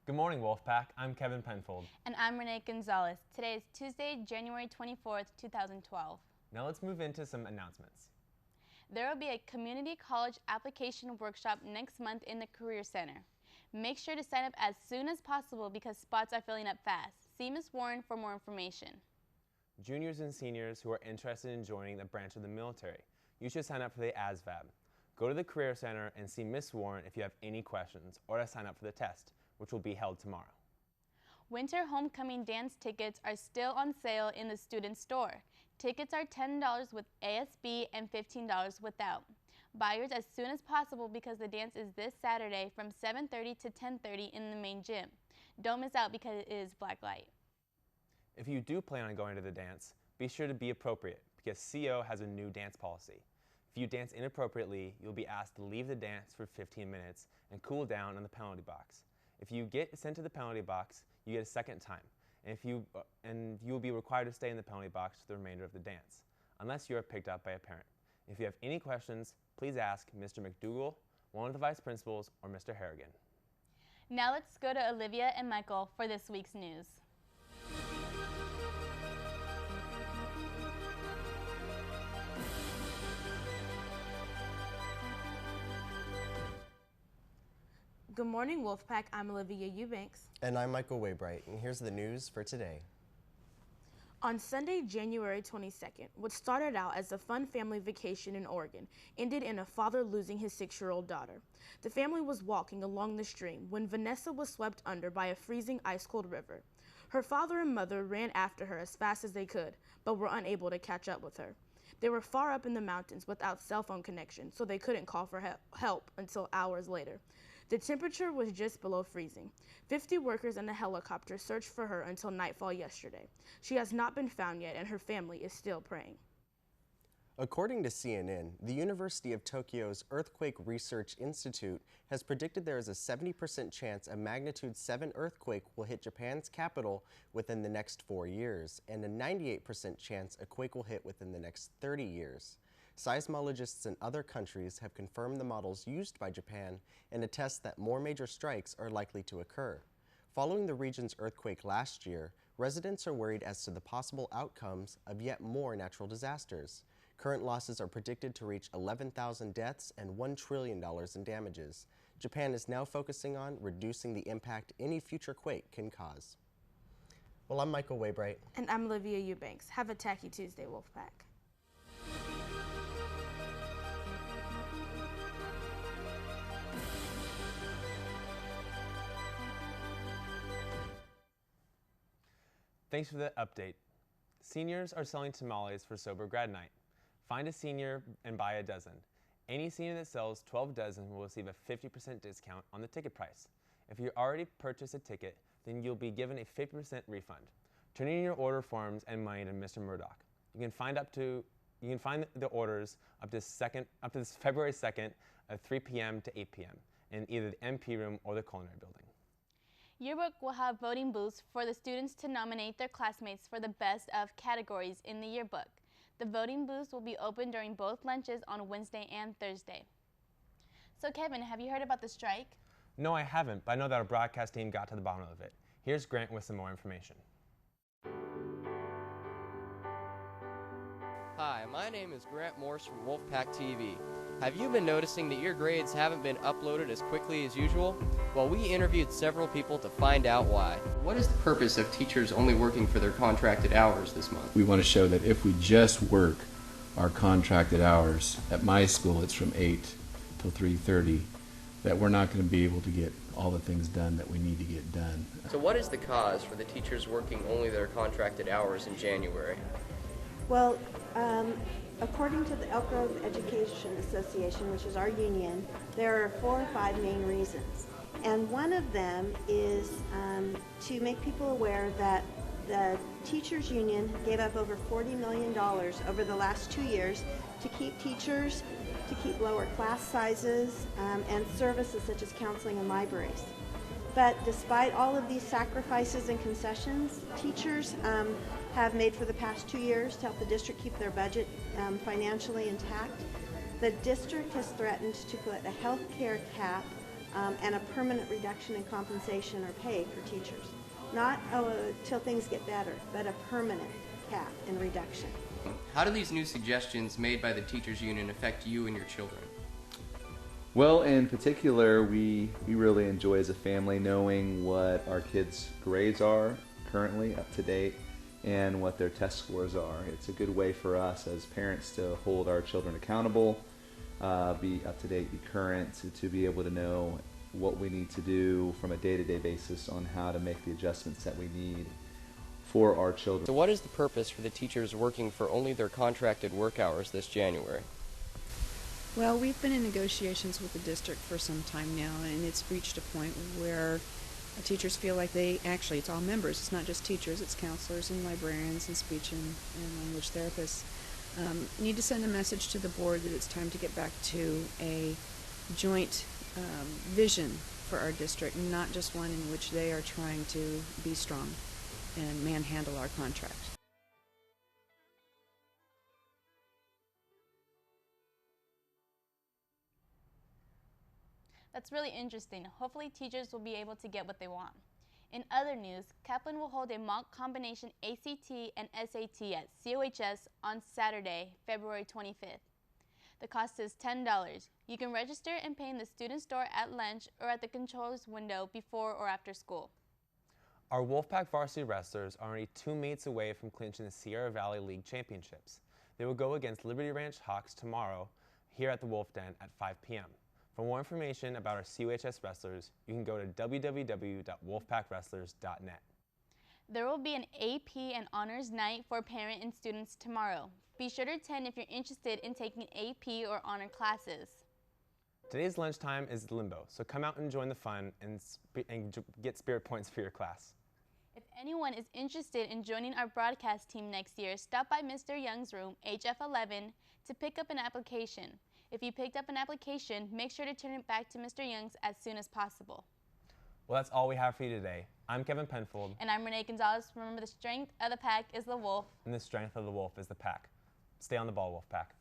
Good morning, Wolfpack. I'm Kevin Penfold. And I'm Renee Gonzalez. Today is Tuesday, January 24th, 2012. Now let's move into some announcements. There will be a community college application workshop next month in the Career Center. Make sure to sign up as soon as possible because spots are filling up fast. See Ms. Warren for more information. Juniors and seniors who are interested in joining a branch of the military, you should sign up for the ASVAB. Go to the Career Center and see Ms. Warren if you have any questions or to sign up for the test, which will be held tomorrow. Winter homecoming dance tickets are still on sale in the student store. Tickets are $10 with ASB and $15 without. Buy yours as soon as possible because the dance is this Saturday from 7:30 to 10:30 in the main gym. Don't miss out because it is black light. If you do plan on going to the dance, be sure to be appropriate because CO has a new dance policy. If you dance inappropriately, you'll be asked to leave the dance for 15 minutes and cool down in the penalty box. If you get sent to the penalty box, you get a second time, and you will be required to stay in the penalty box for the remainder of the dance, unless you are picked up by a parent. If you have any questions, please ask Mr. McDougall, one of the vice principals, or Mr. Harrigan. Now let's go to Olivia and Michael for this week's news. Good morning, Wolfpack. I'm Olivia Eubanks. And I'm Michael Waybright, and here's the news for today. On Sunday, January 22nd, what started out as a fun family vacation in Oregon ended in a father losing his 6-year-old daughter. The family was walking along the stream when Vanessa was swept under by a freezing ice-cold river. Her father and mother ran after her as fast as they could, but were unable to catch up with her. They were far up in the mountains without cell phone connection, so they couldn't call for help until hours later. The temperature was just below freezing. 50 workers and a helicopter searched for her until nightfall yesterday. She has not been found yet, and her family is still praying. According to CNN, the University of Tokyo's Earthquake Research Institute has predicted there is a 70% chance a magnitude 7 earthquake will hit Japan's capital within the next 4 years, and a 98% chance a quake will hit within the next 30 years. Seismologists in other countries have confirmed the models used by Japan and attest that more major strikes are likely to occur. Following the region's earthquake last year, residents are worried as to the possible outcomes of yet more natural disasters. Current losses are predicted to reach 11,000 deaths and $1 trillion in damages. Japan is now focusing on reducing the impact any future quake can cause. Well, I'm Michael Waybright. And I'm Olivia Eubanks. Have a tacky Tuesday, Wolfpack. Thanks for the update. Seniors are selling tamales for Sober Grad Night. Find a senior and buy a dozen. Any senior that sells 12 dozen will receive a 50% discount on the ticket price. If you already purchased a ticket, then you'll be given a 50% refund. Turn in your order forms and money to Mr. Murdoch. You can find the orders up to this February 2nd at 3 p.m. to 8 p.m. in either the MP room or the culinary building. Yearbook will have voting booths for the students to nominate their classmates for the best of categories in the yearbook. The voting booths will be open during both lunches on Wednesday and Thursday. So Kevin, have you heard about the strike? No, I haven't, but I know that our broadcast team got to the bottom of it. Here's Grant with some more information. Hi, my name is Grant Morse from Wolfpack TV. Have you been noticing that your grades haven't been uploaded as quickly as usual? Well, we interviewed several people to find out why. What is the purpose of teachers only working for their contracted hours this month? We want to show that if we just work our contracted hours, at my school it's from 8 till 3:30, that we're not going to be able to get all the things done that we need to get done. So what is the cause for the teachers working only their contracted hours in January? Well, According to the Elk Grove Education Association, which is our union, there are 4 or 5 main reasons. And one of them is to make people aware that the teachers union gave up over $40 million over the last 2 years to keep teachers, to keep lower class sizes, and services such as counseling and libraries. But despite all of these sacrifices and concessions, teachers have made for the past 2 years to help the district keep their budget financially intact. The district has threatened to put a health care cap and a permanent reduction in compensation or pay for teachers. Not till things get better, but a permanent cap and reduction. How do these new suggestions made by the teachers union affect you and your children? Well, in particular, we really enjoy as a family knowing what our kids' grades are currently up to date and what their test scores are. It's a good way for us as parents to hold our children accountable, be up to date, be current, to be able to know what we need to do from a day-to-day basis on how to make the adjustments that we need for our children. So what is the purpose for the teachers working for only their contracted work hours this January? Well, we've been in negotiations with the district for some time now, and it's reached a point where teachers feel like it's all members. It's not just teachers, it's counselors and librarians and speech and language therapists. Need to send a message to the board that it's time to get back to a joint vision for our district, not just one in which they are trying to be strong and manhandle our contract. That's really interesting. Hopefully teachers will be able to get what they want. In other news, Kaplan will hold a mock combination ACT and SAT at COHS on Saturday, February 25th. The cost is $10. You can register and pay in the student store at lunch or at the controller's window before or after school. Our Wolfpack varsity wrestlers are only 2 meets away from clinching the Sierra Valley League Championships. They will go against Liberty Ranch Hawks tomorrow here at the Wolf Den at 5 p.m. For more information about our COHS wrestlers, you can go to www.wolfpackwrestlers.net. There will be an AP and Honors Night for parent and students tomorrow. Be sure to attend if you're interested in taking AP or honor classes. Today's lunchtime is limbo, so come out and join the fun and get spirit points for your class. If anyone is interested in joining our broadcast team next year, stop by Mr. Young's room, HF11, to pick up an application. If you picked up an application, make sure to turn it back to Mr. Young's as soon as possible. Well, that's all we have for you today. I'm Kevin Penfold. And I'm Renee Gonzalez. Remember, the strength of the pack is the wolf. And the strength of the wolf is the pack. Stay on the ball, Wolfpack.